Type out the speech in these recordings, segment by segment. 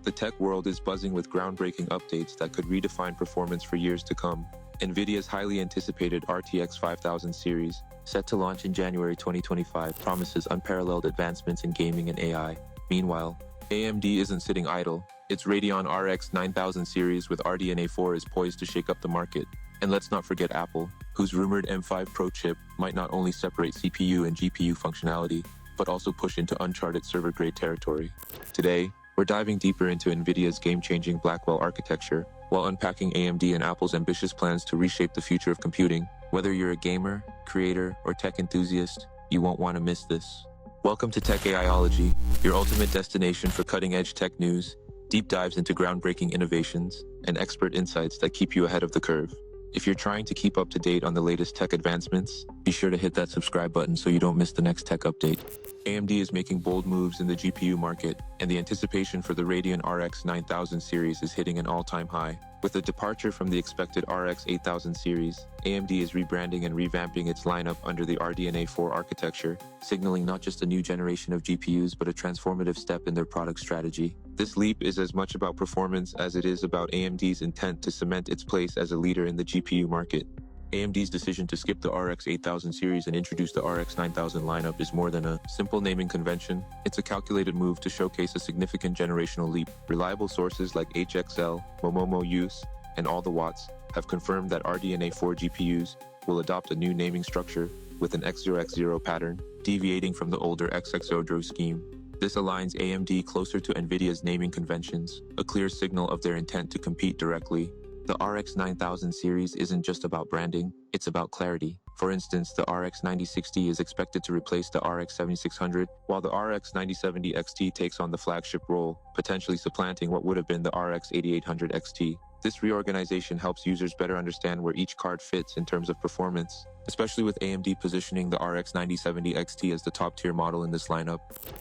The tech world is buzzing with groundbreaking updates that could redefine performance for years to come. NVIDIA's highly anticipated RTX 5000 series, set to launch in January 2025, promises unparalleled advancements in gaming and AI. Meanwhile, AMD isn't sitting idle. Its Radeon RX 9000 series with RDNA 4 is poised to shake up the market. And let's not forget Apple, whose rumored M5 Pro chip might not only separate CPU and GPU functionality, but also push into uncharted server-grade territory. Today, we're diving deeper into NVIDIA's game-changing Blackwell architecture, while unpacking AMD and Apple's ambitious plans to reshape the future of computing. Whether you're a gamer, creator, or tech enthusiast, you won't want to miss this. Welcome to TechAIology, your ultimate destination for cutting-edge tech news, deep dives into groundbreaking innovations, and expert insights that keep you ahead of the curve. If you're trying to keep up to date on the latest tech advancements, be sure to hit that subscribe button so you don't miss the next tech update. AMD is making bold moves in the GPU market, and the anticipation for the Radeon RX 9000 series is hitting an all-time high. With a departure from the expected RX 8000 series, AMD is rebranding and revamping its lineup under the RDNA 4 architecture, signaling not just a new generation of GPUs but a transformative step in their product strategy. This leap is as much about performance as it is about AMD's intent to cement its place as a leader in the GPU market. AMD's decision to skip the RX 8000 series and introduce the RX 9000 lineup is more than a simple naming convention. It's a calculated move to showcase a significant generational leap. Reliable sources like HXL, Momomo Use, and All the Watts have confirmed that RDNA 4 GPUs will adopt a new naming structure with an X0X0 pattern, deviating from the older XXO scheme. This aligns AMD closer to NVIDIA's naming conventions, a clear signal of their intent to compete directly. The RX 9000 series isn't just about branding, it's about clarity. For instance, the RX 9060 is expected to replace the RX 7600, while the RX 9070 XT takes on the flagship role, potentially supplanting what would have been the RX 8800 XT. This reorganization helps users better understand where each card fits in terms of performance, especially with AMD positioning the RX 9070 XT as the top-tier model in this lineup.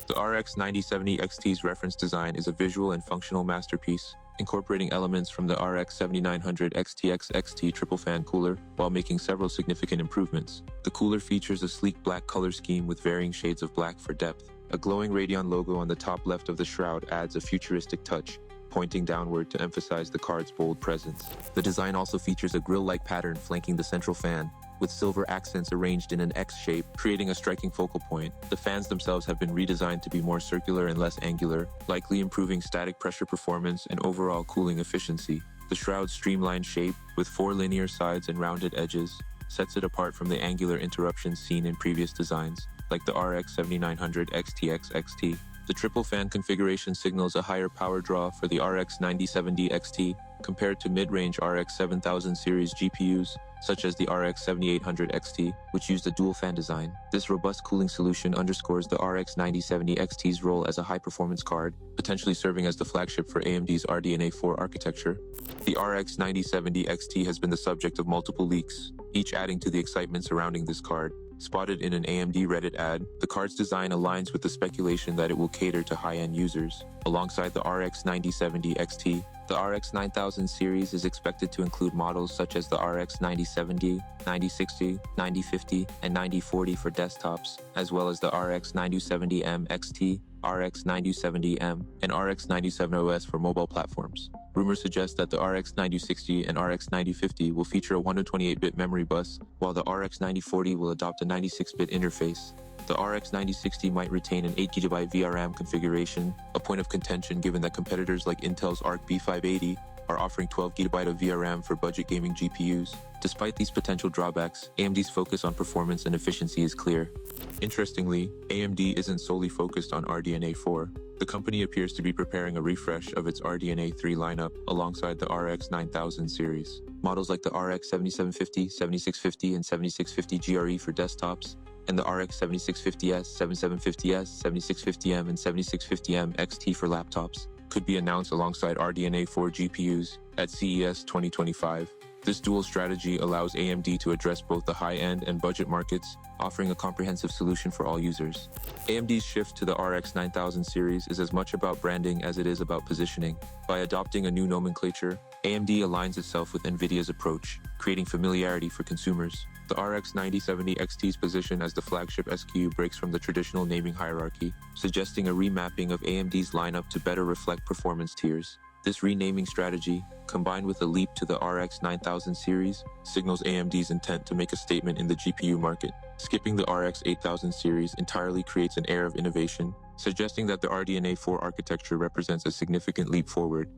The RX 9070 XT's reference design is a visual and functional masterpiece, incorporating elements from the RX 7900 XTX XT triple fan cooler while making several significant improvements. The cooler features a sleek black color scheme with varying shades of black for depth. A glowing Radeon logo on the top left of the shroud adds a futuristic touch, pointing downward to emphasize the card's bold presence. The design also features a grille-like pattern flanking the central fan, with silver accents arranged in an X shape, creating a striking focal point. The fans themselves have been redesigned to be more circular and less angular, likely improving static pressure performance and overall cooling efficiency. The shroud's streamlined shape, with 4 linear sides and rounded edges, sets it apart from the angular interruptions seen in previous designs, like the RX 7900 XTX XT. The triple fan configuration signals a higher power draw for the RX 9070 XT compared to mid-range RX 7000 series GPUs, such as the RX 7800 XT, which used a dual-fan design. This robust cooling solution underscores the RX 9070 XT's role as a high-performance card, potentially serving as the flagship for AMD's RDNA 4 architecture. The RX 9070 XT has been the subject of multiple leaks, each adding to the excitement surrounding this card. Spotted in an AMD Reddit ad, the card's design aligns with the speculation that it will cater to high-end users. Alongside the RX 9070 XT, the RX 9000 series is expected to include models such as the RX 9070, 9060, 9050, and 9040 for desktops, as well as the RX 9070M XT, RX 9070M, and RX 9070OS for mobile platforms. Rumors suggest that the RX 9060 and RX 9050 will feature a 128-bit memory bus, while the RX 9040 will adopt a 96-bit interface. The RX 9060 might retain an 8GB VRAM configuration, a point of contention given that competitors like Intel's Arc B580 are offering 12GB of VRAM for budget gaming GPUs. Despite these potential drawbacks, AMD's focus on performance and efficiency is clear. Interestingly, AMD isn't solely focused on RDNA 4. The company appears to be preparing a refresh of its RDNA 3 lineup alongside the RX 9000 series. Models like the RX 7750, 7650, and 7650 GRE for desktops, and the RX 7650S, 7750S, 7650M, and 7650M XT for laptops could be announced alongside RDNA 4 GPUs at CES 2025. This dual strategy allows AMD to address both the high-end and budget markets, offering a comprehensive solution for all users. AMD's shift to the RX 9000 series is as much about branding as it is about positioning. By adopting a new nomenclature, AMD aligns itself with NVIDIA's approach, creating familiarity for consumers. The RX 9070 XT's position as the flagship SKU breaks from the traditional naming hierarchy, suggesting a remapping of AMD's lineup to better reflect performance tiers. This renaming strategy, combined with a leap to the RX 9000 series, signals AMD's intent to make a statement in the GPU market. Skipping the RX 8000 series entirely creates an air of innovation, suggesting that the RDNA 4 architecture represents a significant leap forward.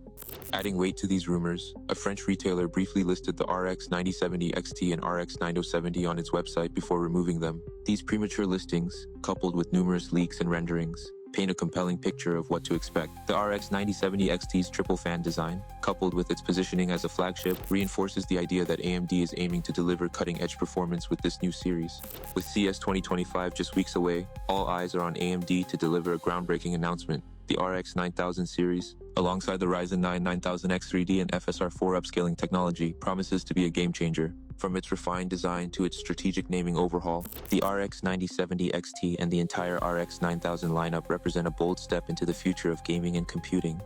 Adding weight to these rumors, a French retailer briefly listed the RX 9070 XT and RX 9070 on its website before removing them. These premature listings, coupled with numerous leaks and renderings, paint a compelling picture of what to expect. The RX 9070 XT's triple fan design, coupled with its positioning as a flagship, reinforces the idea that AMD is aiming to deliver cutting-edge performance with this new series. With CES 2025 just weeks away, all eyes are on AMD to deliver a groundbreaking announcement. The RX 9000 series, alongside the Ryzen 9 9000X 3D and FSR4 upscaling technology, promises to be a game-changer. From its refined design to its strategic naming overhaul, the RX 9070 XT and the entire RX 9000 lineup represent a bold step into the future of gaming and computing.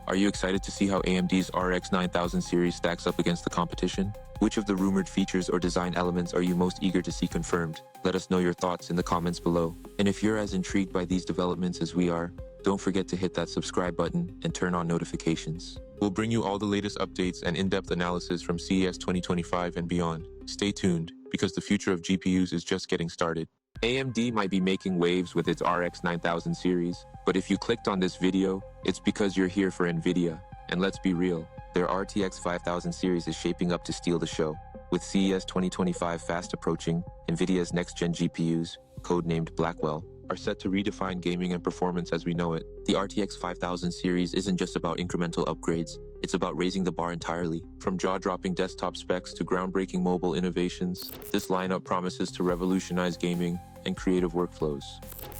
Are you excited to see how AMD's RX 9000 series stacks up against the competition? Which of the rumored features or design elements are you most eager to see confirmed? Let us know your thoughts in the comments below. And if you're as intrigued by these developments as we are, don't forget to hit that subscribe button and turn on notifications. We'll bring you all the latest updates and in-depth analysis from CES 2025 and beyond. Stay tuned, because the future of GPUs is just getting started. AMD might be making waves with its RX 9000 series, but if you clicked on this video, it's because you're here for NVIDIA. And let's be real, their RTX 5000 series is shaping up to steal the show. With CES 2025 fast approaching, NVIDIA's next-gen GPUs, codenamed Blackwell, are set to redefine gaming and performance as we know it. The RTX 5000 series isn't just about incremental upgrades, it's about raising the bar entirely. From jaw-dropping desktop specs to groundbreaking mobile innovations, this lineup promises to revolutionize gaming and creative workflows.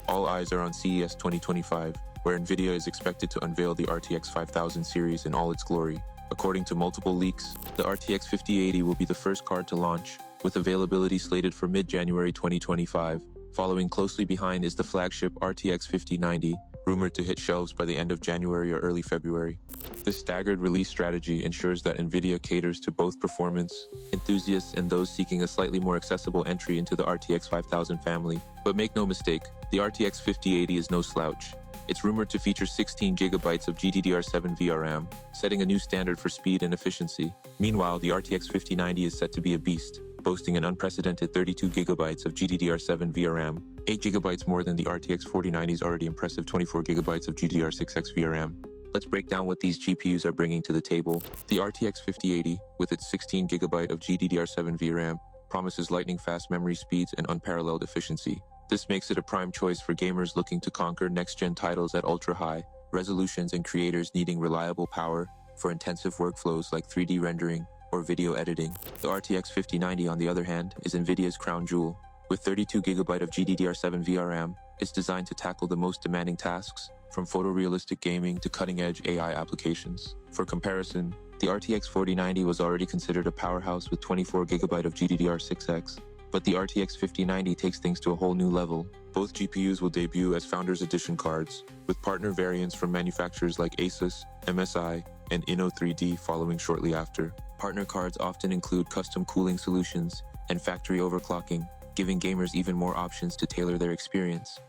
All eyes are on CES 2025, where NVIDIA is expected to unveil the RTX 5000 series in all its glory. According to multiple leaks, the RTX 5080 will be the first card to launch, with availability slated for mid-January 2025. Following closely behind is the flagship RTX 5090, rumored to hit shelves by the end of January or early February. This staggered release strategy ensures that NVIDIA caters to both performance enthusiasts and those seeking a slightly more accessible entry into the RTX 5000 family. But make no mistake, the RTX 5080 is no slouch. It's rumored to feature 16 GB of GDDR7 VRAM, setting a new standard for speed and efficiency. Meanwhile, the RTX 5090 is set to be a beast, boasting an unprecedented 32 GB of GDDR7 VRAM, 8 GB more than the RTX 4090's already impressive 24 GB of GDDR6X VRAM. Let's break down what these GPUs are bringing to the table. The RTX 5080, with its 16 GB of GDDR7 VRAM, promises lightning-fast memory speeds and unparalleled efficiency. This makes it a prime choice for gamers looking to conquer next-gen titles at ultra-high resolutions and creators needing reliable power for intensive workflows like 3D rendering or video editing. The RTX 5090, on the other hand, is NVIDIA's crown jewel. With 32 GB of GDDR7 VRAM, it's designed to tackle the most demanding tasks, from photorealistic gaming to cutting-edge AI applications. For comparison, the RTX 4090 was already considered a powerhouse with 24 GB of GDDR6X, but the RTX 5090 takes things to a whole new level. Both GPUs will debut as Founders Edition cards, with partner variants from manufacturers like Asus, MSI, and Inno3D following shortly after. Partner cards often include custom cooling solutions and factory overclocking, giving gamers even more options to tailor their experience.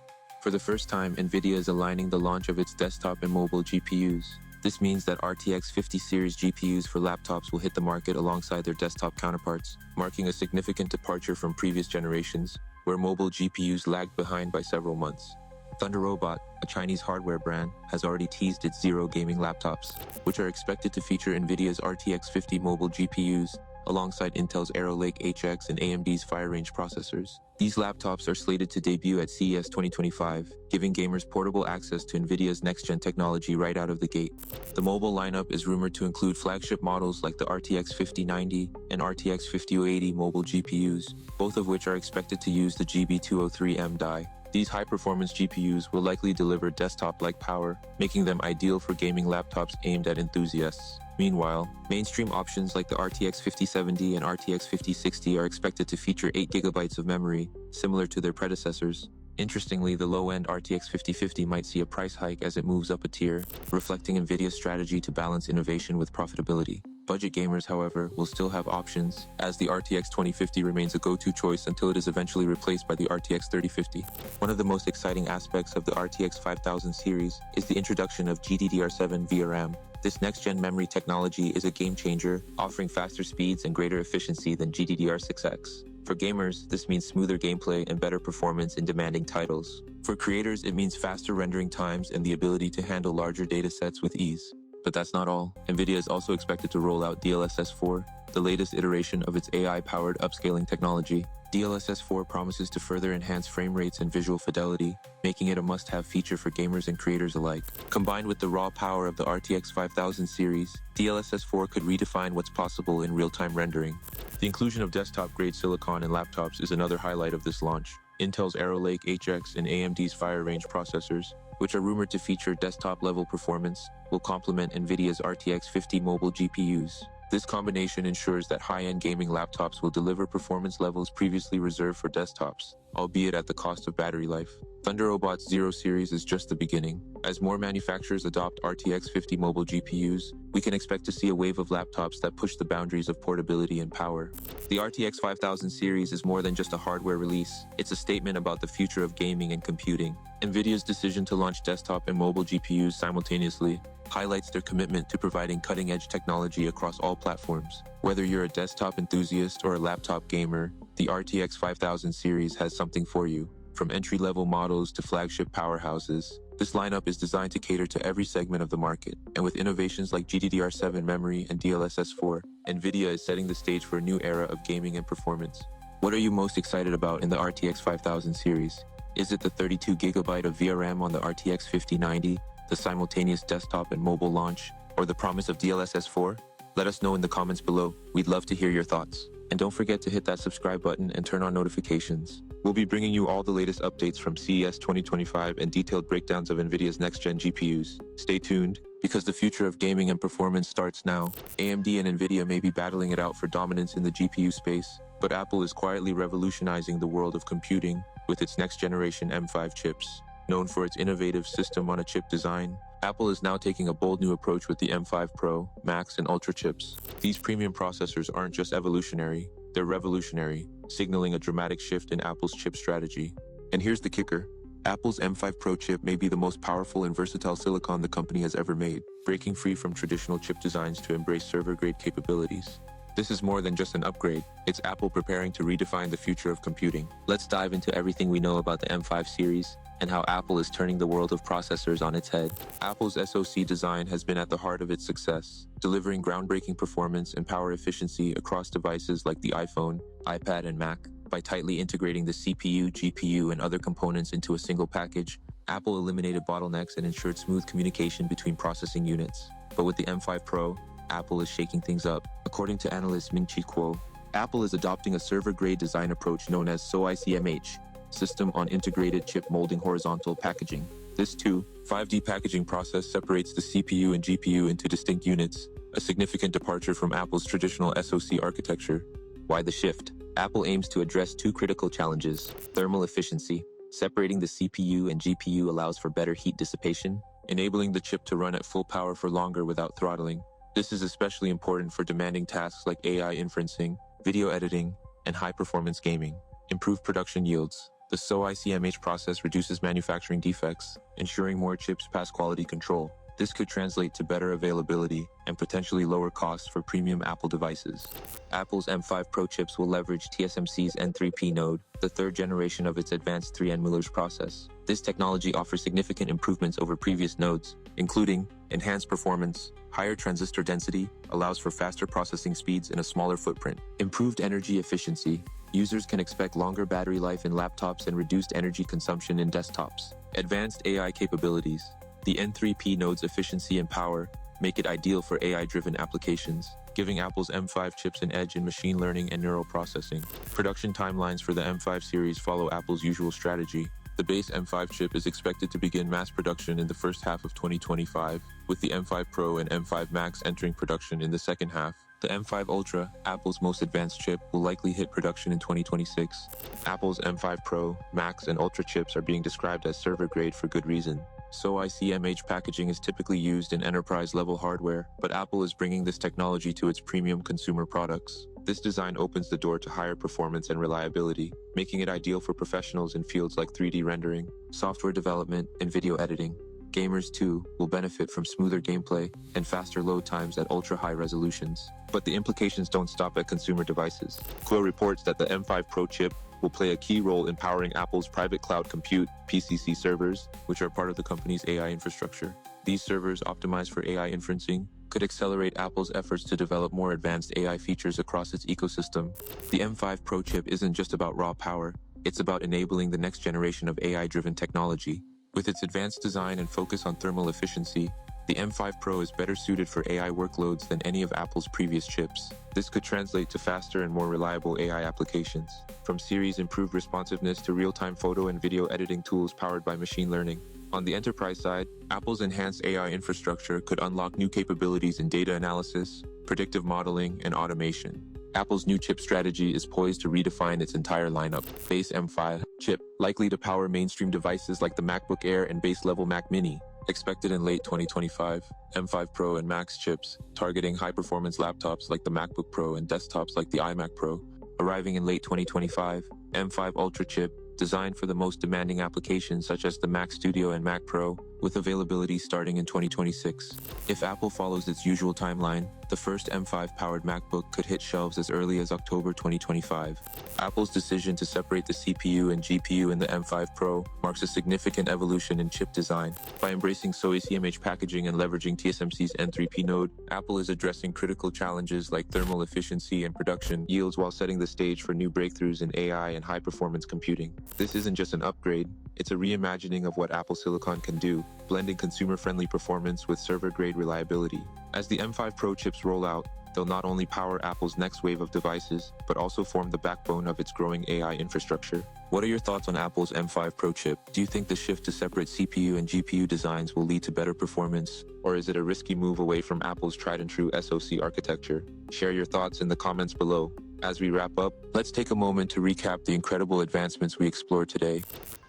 For the first time, NVIDIA is aligning the launch of its desktop and mobile GPUs. This means that RTX 50 series GPUs for laptops will hit the market alongside their desktop counterparts, marking a significant departure from previous generations, where mobile GPUs lagged behind by several months. Thunder Robot, a Chinese hardware brand, has already teased its Zero gaming laptops, which are expected to feature NVIDIA's RTX 50 mobile GPUs, alongside Intel's Arrow Lake HX and AMD's Fire Range processors. These laptops are slated to debut at CES 2025, giving gamers portable access to NVIDIA's next-gen technology right out of the gate. The mobile lineup is rumored to include flagship models like the RTX 5090 and RTX 5080 mobile GPUs, both of which are expected to use the GB203M die. These high-performance GPUs will likely deliver desktop-like power, making them ideal for gaming laptops aimed at enthusiasts. Meanwhile, mainstream options like the RTX 5070 and RTX 5060 are expected to feature 8 GB of memory, similar to their predecessors. Interestingly, the low-end RTX 5050 might see a price hike as it moves up a tier, reflecting NVIDIA's strategy to balance innovation with profitability. Budget gamers, however, will still have options, as the RTX 2050 remains a go-to choice until it is eventually replaced by the RTX 3050. One of the most exciting aspects of the RTX 5000 series is the introduction of GDDR7 VRAM. This next-gen memory technology is a game-changer, offering faster speeds and greater efficiency than GDDR6X. For gamers, this means smoother gameplay and better performance in demanding titles. For creators, it means faster rendering times and the ability to handle larger datasets with ease. But that's not all. NVIDIA is also expected to roll out DLSS 4, the latest iteration of its AI-powered upscaling technology. DLSS 4 promises to further enhance frame rates and visual fidelity, making it a must-have feature for gamers and creators alike. Combined with the raw power of the RTX 5000 series, DLSS 4 could redefine what's possible in real-time rendering. The inclusion of desktop-grade silicon in laptops is another highlight of this launch. Intel's Arrow Lake HX and AMD's Fire Range processors, which are rumored to feature desktop-level performance, will complement NVIDIA's RTX 50 mobile GPUs. This combination ensures that high-end gaming laptops will deliver performance levels previously reserved for desktops, albeit at the cost of battery life. ThunderRobot's Zero series is just the beginning. As more manufacturers adopt RTX 50 mobile GPUs, we can expect to see a wave of laptops that push the boundaries of portability and power. The RTX 5000 series is more than just a hardware release. It's a statement about the future of gaming and computing. NVIDIA's decision to launch desktop and mobile GPUs simultaneously highlights their commitment to providing cutting-edge technology across all platforms. Whether you're a desktop enthusiast or a laptop gamer, the RTX 5000 series has something for you. From entry-level models to flagship powerhouses, this lineup is designed to cater to every segment of the market. And with innovations like GDDR7 memory and DLSS 4, NVIDIA is setting the stage for a new era of gaming and performance. What are you most excited about in the RTX 5000 series? Is it the 32GB of VRAM on the RTX 5090, the simultaneous desktop and mobile launch, or the promise of DLSS 4? Let us know in the comments below. We'd love to hear your thoughts. And don't forget to hit that subscribe button and turn on notifications. We'll be bringing you all the latest updates from CES 2025 and detailed breakdowns of NVIDIA's next-gen GPUs. Stay tuned, because the future of gaming and performance starts now. AMD and NVIDIA may be battling it out for dominance in the GPU space, but Apple is quietly revolutionizing the world of computing with its next-generation M5 chips. Known for its innovative system-on-a-chip design, Apple is now taking a bold new approach with the M5 Pro, Max, and Ultra chips. These premium processors aren't just evolutionary, they're revolutionary, signaling a dramatic shift in Apple's chip strategy. And here's the kicker. Apple's M5 Pro chip may be the most powerful and versatile silicon the company has ever made, breaking free from traditional chip designs to embrace server-grade capabilities. This is more than just an upgrade. It's Apple preparing to redefine the future of computing. Let's dive into everything we know about the M5 series and how Apple is turning the world of processors on its head. Apple's SoC design has been at the heart of its success, delivering groundbreaking performance and power efficiency across devices like the iPhone, iPad, and Mac. By tightly integrating the CPU, GPU, and other components into a single package, Apple eliminated bottlenecks and ensured smooth communication between processing units. But with the M5 Pro, Apple is shaking things up. According to analyst Ming-Chi Kuo, Apple is adopting a server-grade design approach known as SoICMH, System on Integrated Chip Molding Horizontal Packaging. This 5D packaging process separates the CPU and GPU into distinct units, a significant departure from Apple's traditional SoC architecture. Why the shift? Apple aims to address two critical challenges: thermal efficiency. Separating the CPU and GPU allows for better heat dissipation, enabling the chip to run at full power for longer without throttling. This is especially important for demanding tasks like AI inferencing, video editing, and high-performance gaming. Improved production yields. The SoICMH process reduces manufacturing defects, ensuring more chips pass quality control. This could translate to better availability and potentially lower costs for premium Apple devices. Apple's M5 Pro chips will leverage TSMC's N3P node, the third generation of its advanced 3N Miller's process. This technology offers significant improvements over previous nodes, including enhanced performance, higher transistor density, allows for faster processing speeds in a smaller footprint, improved energy efficiency. Users can expect longer battery life in laptops and reduced energy consumption in desktops. Advanced AI capabilities. The N3P node's efficiency and power make it ideal for AI-driven applications, giving Apple's M5 chips an edge in machine learning and neural processing. Production timelines for the M5 series follow Apple's usual strategy. The base M5 chip is expected to begin mass production in the first half of 2025, with the M5 Pro and M5 Max entering production in the second half. The M5 Ultra, Apple's most advanced chip, will likely hit production in 2026. Apple's M5 Pro, Max, and Ultra chips are being described as server-grade for good reason. So ICMH packaging is typically used in enterprise-level hardware, but Apple is bringing this technology to its premium consumer products. This design opens the door to higher performance and reliability, making it ideal for professionals in fields like 3D rendering, software development, and video editing. Gamers, too, will benefit from smoother gameplay and faster load times at ultra-high resolutions. But the implications don't stop at consumer devices. Quill reports that the M5 Pro chip will play a key role in powering Apple's private cloud compute, PCC servers, which are part of the company's AI infrastructure. These servers, optimized for AI inferencing, could accelerate Apple's efforts to develop more advanced AI features across its ecosystem. The M5 Pro chip isn't just about raw power, it's about enabling the next generation of AI-driven technology. With its advanced design and focus on thermal efficiency, the M5 Pro is better suited for AI workloads than any of Apple's previous chips. This could translate to faster and more reliable AI applications, from Siri's improved responsiveness to real-time photo and video editing tools powered by machine learning. On the enterprise side, Apple's enhanced AI infrastructure could unlock new capabilities in data analysis, predictive modeling, and automation. Apple's new chip strategy is poised to redefine its entire lineup. Base M5 chip, likely to power mainstream devices like the MacBook Air and base-level Mac Mini. Expected in late 2025, M5 Pro and Max chips, targeting high-performance laptops like the MacBook Pro and desktops like the iMac Pro. Arriving in late 2025, M5 Ultra chip, designed for the most demanding applications such as the Mac Studio and Mac Pro, with availability starting in 2026. If Apple follows its usual timeline, the first M5-powered MacBook could hit shelves as early as October 2025. Apple's decision to separate the CPU and GPU in the M5 Pro marks a significant evolution in chip design. By embracing SoICMH packaging and leveraging TSMC's N3P node, Apple is addressing critical challenges like thermal efficiency and production yields while setting the stage for new breakthroughs in AI and high-performance computing. This isn't just an upgrade, it's a reimagining of what Apple Silicon can do, blending consumer-friendly performance with server-grade reliability. As the M5 Pro chips roll out, they'll not only power Apple's next wave of devices, but also form the backbone of its growing AI infrastructure. What are your thoughts on Apple's M5 Pro chip? Do you think the shift to separate CPU and GPU designs will lead to better performance? Or is it a risky move away from Apple's tried-and-true SoC architecture? Share your thoughts in the comments below. As we wrap up, let's take a moment to recap the incredible advancements we explored today.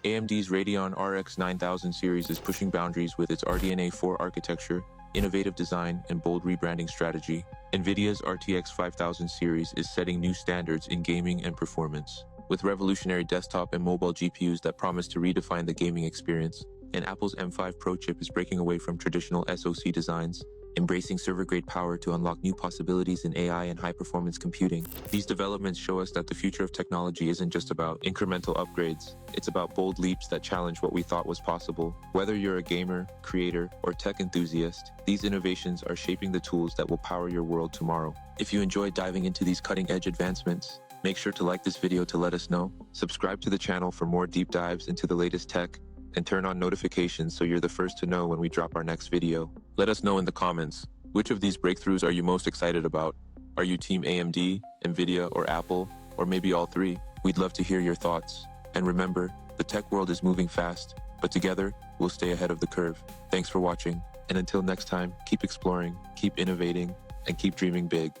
AMD's Radeon RX 9000 series is pushing boundaries with its RDNA 4 architecture, innovative design, and bold rebranding strategy. NVIDIA's RTX 5000 series is setting new standards in gaming and performance, with revolutionary desktop and mobile GPUs that promise to redefine the gaming experience. And Apple's M5 Pro chip is breaking away from traditional SoC designs, embracing server-grade power to unlock new possibilities in AI and high-performance computing. These developments show us that the future of technology isn't just about incremental upgrades. It's about bold leaps that challenge what we thought was possible. Whether you're a gamer, creator, or tech enthusiast, these innovations are shaping the tools that will power your world tomorrow. If you enjoyed diving into these cutting-edge advancements, make sure to like this video to let us know, subscribe to the channel for more deep dives into the latest tech, and turn on notifications so you're the first to know when we drop our next video. Let us know in the comments, which of these breakthroughs are you most excited about? Are you team AMD, NVIDIA, or Apple, or maybe all three? We'd love to hear your thoughts. And remember, the tech world is moving fast, but together, we'll stay ahead of the curve. Thanks for watching, and until next time, keep exploring, keep innovating, and keep dreaming big.